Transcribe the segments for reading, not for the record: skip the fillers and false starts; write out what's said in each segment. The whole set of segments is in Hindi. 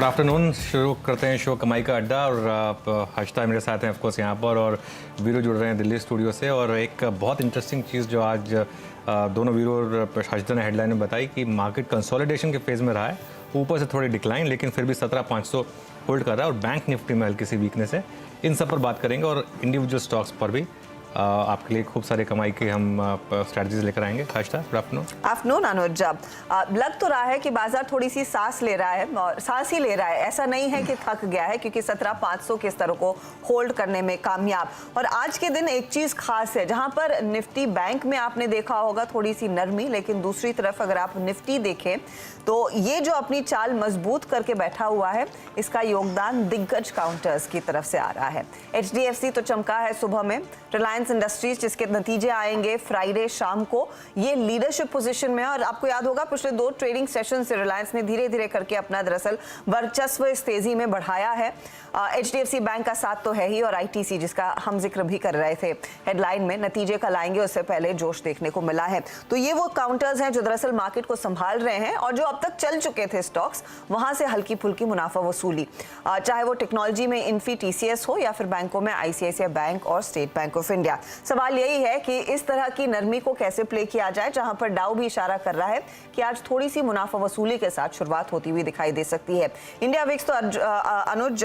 Good afternoon. शुरू करते हैं शो कमाई का अड्डा और हर्षिता मेरे साथ हैं ऑफकोर्स यहाँ पर, और वीरो जुड़ रहे हैं दिल्ली स्टूडियो से। और एक बहुत इंटरेस्टिंग चीज़ जो आज दोनों वीरो और हर्षिता ने हेडलाइन में बताई कि मार्केट कंसोलिडेशन के फेज़ में रहा है, ऊपर से थोड़ी डिक्लाइन लेकिन फिर भी 17,500 होल्ड कर रहा है, और बैंक निफ्टी में हल्की सी वीकनेस है। इन सब पर बात करेंगे और इंडिविजुअल स्टॉक्स पर भी आपके लिए खूब सारे कमाई के हम स्ट्रैटेजीज लेकर आएंगे। Harshita, good afternoon. आफ्टरनून अनुज। लग तो रहा है कि बाजार थोड़ी सी सांस ले रहा है, और सांस ही ले रहा है, ऐसा नहीं है कि थक गया है, क्योंकि 17,500 के स्तरों को होल्ड करने में कामयाब। और आज के दिन एक चीज खास है, जहां पर निफ्टी बैंक में आपने देखा होगा थोड़ी सी नरमी, लेकिन दूसरी तरफ अगर आप निफ्टी देखें तो ये जो अपनी चाल मजबूत करके बैठा हुआ है, इसका योगदान दिग्गज काउंटर्स की तरफ से आ रहा है। HDFC तो चमका है सुबह में, रिलायंस इंडस्ट्रीज जिसके नतीजे आएंगे फ्राइडे शाम को, ये लीडरशिप पोजीशन में है। और आपको याद होगा पिछले 2 ट्रेडिंग सेशन से रिलायंस ने धीरे धीरे करके अपना दरअसल वर्चस्व इस तेजी में बढ़ाया है। HDFC बैंक का साथ तो है ही, और ITC जिसका हम जिक्र भी कर रहे थे हेडलाइन में, नतीजे कल आएंगे उससे पहले जोश देखने को मिला है। तो ये वो काउंटर्स हैं जो दरअसल मार्केट को संभाल रहे हैं, और जो अब तक चल चुके थे स्टॉक्स, वहां से हल्की फुल्की मुनाफा वसूली, चाहे वो टेक्नोलॉजी में इन्फी TCS हो या फिर बैंकों में ICICI बैंक और स्टेट बैंक ऑफ इंडिया। सवाल यही है कि इस तरह की नरमी को कैसे प्ले किया जाए, जहां पर डाउ भी इशारा कर रहा है कि आज थोड़ी सी मुनाफा वसूली के साथ शुरुआत होती हुई दिखाई दे सकती है। इंडिया विक्स तो अनुज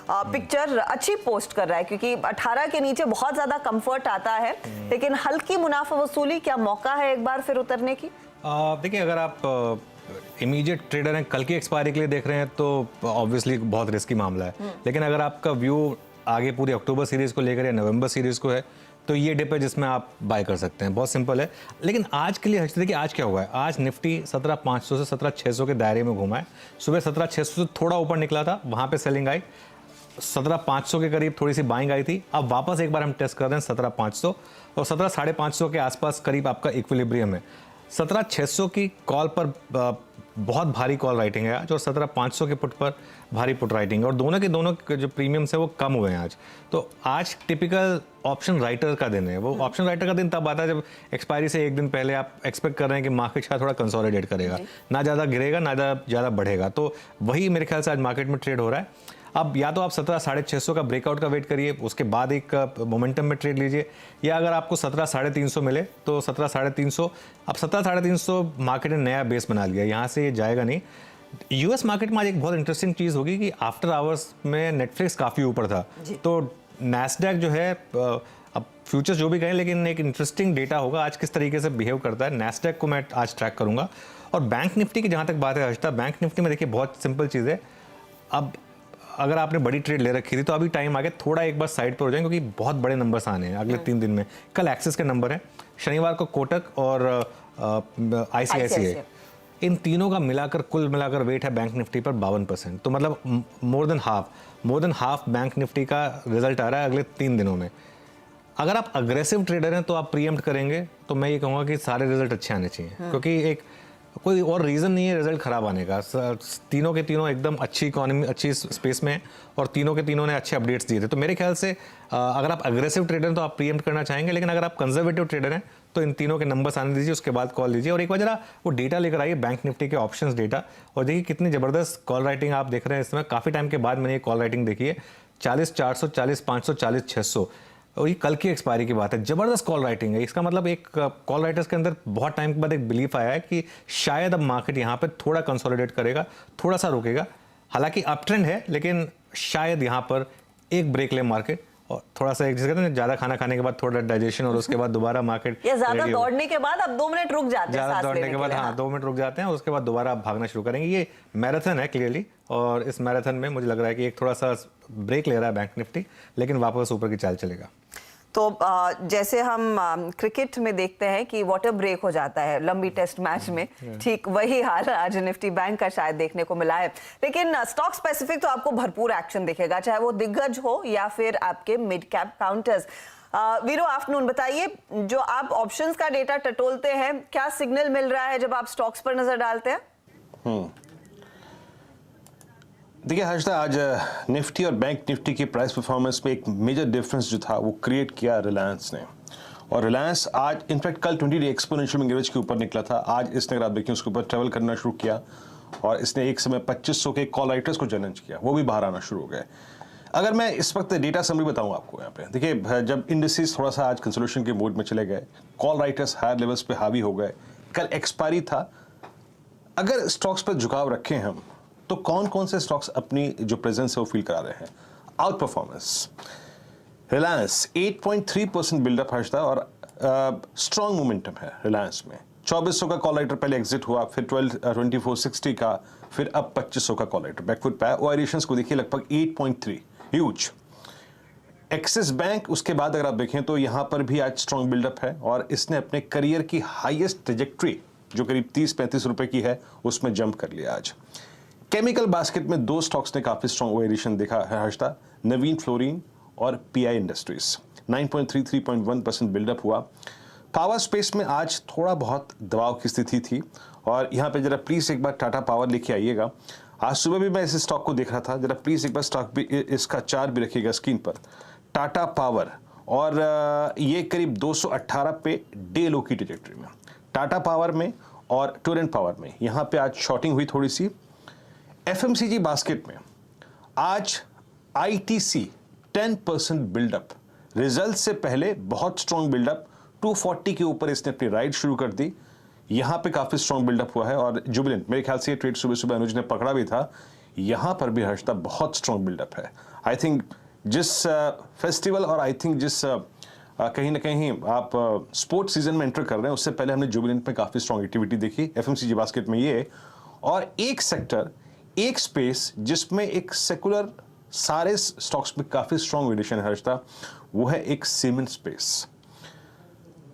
पिक्चर अच्छी पोस्ट कर रहा है, क्योंकि 18 के नीचे बहुत ज्यादा कंफर्ट आता है, लेकिन हल्की मुनाफा वसूली, क्या मौका है एक बार फिर उतरने की? देखिए, अगर आप इमीडिएट ट्रेडर हैं, कल की एक्सपायरी के लिए देख रहे हैं, तो ऑब्वियसली बहुत रिस्की मामला है। लेकिन अगर आपका व्यू आगे पूरी अक्टूबर सीरीज को लेकर या नवंबर सीरीज को है, तो ये डिप है जिसमें आप बाय कर सकते हैं। बहुत सिंपल है। लेकिन आज के लिए देखिए आज क्या हुआ है। आज निफ्टी 17,500 से 17,600 के दायरे में घुमा है। सुबह 17,600 से थोड़ा ऊपर निकला था, वहां पे सेलिंग आई, 17,500 के करीब थोड़ी सी बाइंग आई थी। अब वापस एक बार हम टेस्ट कर रहे हैं 17,500 और 17,550 के आसपास करीब आपका इक्विलिब्रियम है। 17,600 की कॉल पर बहुत भारी कॉल राइटिंग है आज, और 17,500 के पुट पर भारी पुट राइटिंग है, और दोनों के जो प्रीमियम्स है वो कम हुए हैं आज। तो आज टिपिकल ऑप्शन राइटर का दिन है। वो ऑप्शन राइटर का दिन तब आता है जब एक्सपायरी से एक दिन पहले आप एक्सपेक्ट कर रहे हैं कि मार्केट शायद थोड़ा कंसोलिडेट करेगा, ना ज़्यादा गिरेगा ना ज़्यादा बढ़ेगा। तो वही मेरे ख्याल से आज मार्केट में ट्रेड हो रहा है। अब या तो आप 17,650 का ब्रेकआउट का वेट करिए, उसके बाद एक मोमेंटम में ट्रेड लीजिए, या अगर आपको 17,350 मिले तो 17,350। अब 17,350 मार्केट ने नया बेस बना लिया, यहाँ से ये जाएगा नहीं। US मार्केट में आज एक बहुत इंटरेस्टिंग चीज़ होगी कि आफ्टर आवर्स में नेटफ्लिक्स काफ़ी ऊपर था, तो नैस्डैक जो है, अब फ्यूचर्स जो भी कहें, लेकिन एक इंटरेस्टिंग डेटा होगा आज किस तरीके से बिहेव करता है। नैस्डैक को मैं आज ट्रैक करूँगा। और बैंक निफ्टी की जहाँ तक बात है हर्षिता, बैंक निफ्टी में देखिए बहुत सिंपल चीज़ है। अब अगर आपने बड़ी ट्रेड ले रखी थी तो अभी टाइम आ गया थोड़ा एक बार साइड पर हो जाए, क्योंकि बहुत बड़े नंबर्स आने हैं अगले 3 दिन में। कल एक्सिस के नंबर हैं, शनिवार को कोटक और ICICI, इन तीनों का कुल मिलाकर वेट है बैंक निफ्टी पर 52%। तो मतलब more than half bank Nifty का रिजल्ट आ रहा है अगले 3 दिनों में। अगर आप अग्रेसिव ट्रेडर हैं तो आप प्रीएम्प्ट करेंगे, तो मैं ये कहूँगा कि सारे रिजल्ट अच्छे आने चाहिए, क्योंकि एक कोई और रीज़न नहीं है रिजल्ट खराब आने का। तीनों के तीनों एकदम अच्छी इकोनॉमी, अच्छी स्पेस में, और तीनों के तीनों ने अच्छे अपडेट्स दिए थे। तो मेरे ख्याल से अगर आप अग्रेसिव ट्रेडर हैं तो आप प्रीएम्प्ट करना चाहेंगे, लेकिन अगर आप कंजर्वेटिव ट्रेडर हैं तो इन तीनों के नंबर्स आने दीजिए, उसके बाद कॉल लीजिए। और एक बार जरा वो डेटा लेकर आइए, बैंक निफ्टी के ऑप्शंस डेटा, और देखिए कितनी ज़बरदस्त कॉल राइटिंग आप देख रहे हैं। इसमें काफ़ी टाइम के बाद मैंने ये कॉल राइटिंग देखी है, 40,400, 40,500, 40,600, और ये कल की एक्सपायरी की बात है। जबरदस्त कॉल राइटिंग है। इसका मतलब एक कॉल राइटर्स के अंदर बहुत टाइम के बाद एक बिलीफ आया है कि शायद अब मार्केट यहाँ पे थोड़ा कंसोलिडेट करेगा, थोड़ा सा रुकेगा। हालांकि अप ट्रेंड है, लेकिन शायद यहाँ पर एक ब्रेक ले मार्केट, और थोड़ा सा एक जैसे कहते हैं ज़्यादा खाना खाने के बाद थोड़ा डाइजेशन, और उसके बाद दोबारा मार्केट, या ज़्यादा दौड़ने के बाद अब 2 मिनट रुक जाते हैं, ज़्यादा दौड़ने के बाद हाँ 2 मिनट रुक जाते हैं, उसके बाद दोबारा आप भागना शुरू करेंगे। ये मैराथन है क्लियरली, और इस मैराथन में मुझे लग रहा है कि एक थोड़ा सा ब्रेक ले रहा है बैंक निफ्टी, लेकिन वापस ऊपर की चाल चलेगा। तो जैसे हम क्रिकेट में देखते हैं कि वाटर ब्रेक हो जाता है लंबी टेस्ट मैच में, ठीक वही हाल आज निफ्टी बैंक का शायद देखने को मिला है। लेकिन स्टॉक स्पेसिफिक तो आपको भरपूर एक्शन दिखेगा, चाहे वो दिग्गज हो या फिर आपके मिड कैप काउंटर्स। वीरो, आफ्टरनून, बताइए, जो आप ऑप्शंस का डेटा टटोलते हैं, क्या सिग्नल मिल रहा है जब आप स्टॉक्स पर नजर डालते हैं? देखिए हर्षिता, आज निफ्टी और बैंक निफ्टी की प्राइस परफॉर्मेंस में एक मेजर डिफरेंस जो था वो क्रिएट किया रिलायंस ने। और रिलायंस आज इनफैक्ट कल 20 डे एक्सपोनेंशियल मूविंग एवरेज के ऊपर निकला था, आज इसने अगर आप देखें उसके ऊपर ट्रेवल करना शुरू किया और इसने एक समय 2500 के कॉल राइटर्स को चैलेंज किया, वो भी बाहर आना शुरू हो गए। अगर मैं इस वक्त डेटा समरी बताऊं आपको यहाँ पे, देखिए जब इंडिसेस थोड़ा सा आज कंसोलिडेशन के मोड में चले गए, कॉल राइटर्स हायर लेवल्स पे हावी हो गए, कल एक्सपायरी था। अगर स्टॉक्स पर झुकाव रखें हम, तो कौन कौन से स्टॉक्स अपनी जो प्रेजेंस है वो फील करा रहे हैं? Out performance, Reliance 8.3% buildup Harshada और स्ट्रॉन्ग मोमेंटम है रिलायंस में। 2400 का कॉल राइटर पहले एग्जिट हुआ, फिर 2460 का, फिर अब 2500 का कॉल राइटर बैकफुट पे है। ओआईरेशंस को देखिए लगभग 8.3, ह्यूज। एक्सिस बैंक उसके बाद अगर आप देखें तो यहां पर भी आज स्ट्रॉन्ग बिल्डअप है और इसने अपने करियर की हाईएस्ट ट्रेजेक्ट्री जो करीब 30-35 रुपए की है उसमें जंप कर लिया आज। केमिकल बास्केट में दो स्टॉक्स ने काफी स्ट्रॉन्ग ओआईरेशन देखा है हर्षदा, नवीन फ्लोरीन और पीआई इंडस्ट्रीज। 9.3-3.1% बिल्डअप हुआ। पावर स्पेस में आज थोड़ा बहुत दबाव की स्थिति थी और यहाँ पे जरा प्लीज एक बार टाटा पावर लेके आइएगा। आज सुबह भी मैं इस स्टॉक को देख रहा था, जरा प्लीज एक बार स्टॉक भी, इसका चार्ट भी रखिएगा स्क्रीन पर। टाटा पावर और ये करीब 218 पे डे लो की ट्रेजेक्टरी में, टाटा पावर में और टोरेंट पावर में यहाँ पे आज शॉर्टिंग हुई थोड़ी सी। एफएमसीजी बास्केट में आज आईटीसी 10% बिल्डअप, रिजल्ट से पहले बहुत स्ट्रॉन्ग बिल्डअप, 240 के ऊपर इसने अपनी राइड शुरू कर दी, यहां पे काफी स्ट्रॉन्ग बिल्डअप हुआ है। और जुबिलेंट, मेरे ख्याल से ये ट्रेड सुबह सुबह अनुज ने पकड़ा भी था, यहां पर भी हर्षदा बहुत स्ट्रॉन्ग बिल्डअप है। आई थिंक जिस फेस्टिवल और आई थिंक जिस कहीं ना कहीं आप स्पोर्ट्स सीजन में एंटर कर रहे हैं, उससे पहले हमने जुबिलेंट में काफी स्ट्रॉन्ग एक्टिविटी देखी, एफएमसीजी बास्केट में ये। और एक सेक्टर, एक स्पेस जिसमें एक सेकुलर सारे स्टॉक्स में काफी स्ट्रॉन्ग वेरिएशन है हर्षदा, वो है एक cement space.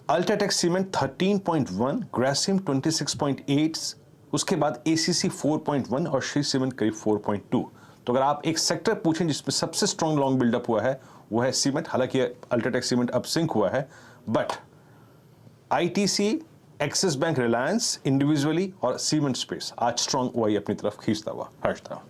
UltraTech cement 13.1, Grasim 26.8, उसके बाद एसीसी 4.1 और श्री सीमेंट करीब 4.2। तो अगर आप एक सेक्टर पूछें जिसमें सबसे स्ट्रॉन्ग लॉन्ग बिल्डअप हुआ है वो है सीमेंट। हालांकि अल्ट्राटेक सीमेंट अब सिंक हुआ है, but ITC, axis bank, Reliance individually और सीमेंट स्पेस आज स्ट्रॉन्ग ओआई अपनी तरफ खींचता हुआ हर्षदा।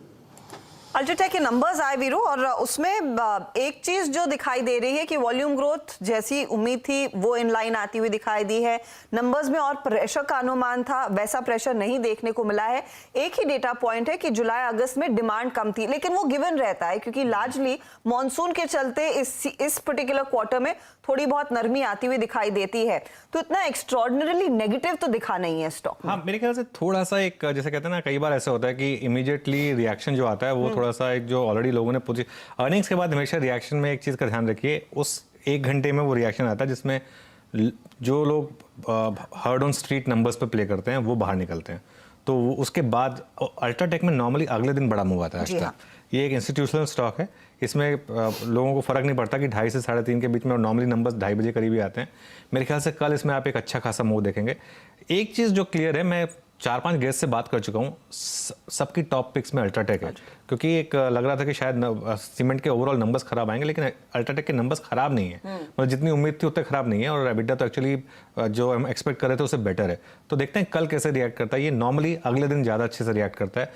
अल्ट्राटेक के नंबर्स आए वीरू, और उसमें एक चीज जो दिखाई दे रही है कि वॉल्यूम ग्रोथ जैसी उम्मीद थी वो इन लाइन आती हुई दिखाई दी है। नंबर्स में और प्रेशर का अनुमान था, वैसा प्रेशर नहीं देखने को मिला है। एक ही डेटा पॉइंट है कि जुलाई अगस्त में डिमांड कम थी, लेकिन वो गिवन रहता है क्योंकि लार्जली मॉनसून के चलते इस पर्टिकुलर क्वार्टर में थोड़ी बहुत नरमी आती हुई दिखाई देती है। तो इतना एक्स्ट्रॉर्डिनरीली नेगेटिव तो दिखा नहीं है स्टॉक में। हाँ, मेरे ख्याल से थोड़ा सा एक, जैसे कहते हैं ना, कई बार ऐसा होता है कि इमीडिएटली रिएक्शन जो आता है वो थोड़ा सा एक, जो ऑलरेडी लोगों ने पूछी अर्निंग्स के बाद हमेशा रिएक्शन में एक चीज़ का ध्यान रखिए, उस एक घंटे में वो रिएक्शन आता है जिसमें जो लोग हर्ड ऑन स्ट्रीट नंबर्स पे प्ले करते हैं वो बाहर निकलते हैं। तो उसके बाद अल्ट्राटेक में नॉर्मली अगले दिन बड़ा मूव आता है। जी हाँ। ये एक इंस्टीट्यूशनल स्टॉक है, इसमें लोगों को फर्क नहीं पड़ता कि 2:30 से 3:30 के बीच में, और नॉर्मली नंबर्स 2:30 बजे करीब ही आते हैं। मेरे ख्याल से कल इसमें आप एक अच्छा खासा मूव देखेंगे। एक चीज़ जो क्लियर है, मैं 4-5 गेस्ट से बात कर चुका हूँ, सबकी टॉप पिक्स में अल्ट्राटेक है, क्योंकि एक लग रहा था कि शायद सीमेंट के ओवरऑल नंबर्स खराब आएंगे, लेकिन अल्ट्राटेक के नंबर्स खराब नहीं है, मतलब जितनी उम्मीद थी उतने खराब नहीं है, और एबिटा तो एक्चुअली जो हम एक्सपेक्ट कर रहे थे उससे बेटर है। तो देखते हैं कल कैसे रिएक्ट करता है। ये नॉर्मली अगले दिन ज़्यादा अच्छे से रिएक्ट करता है,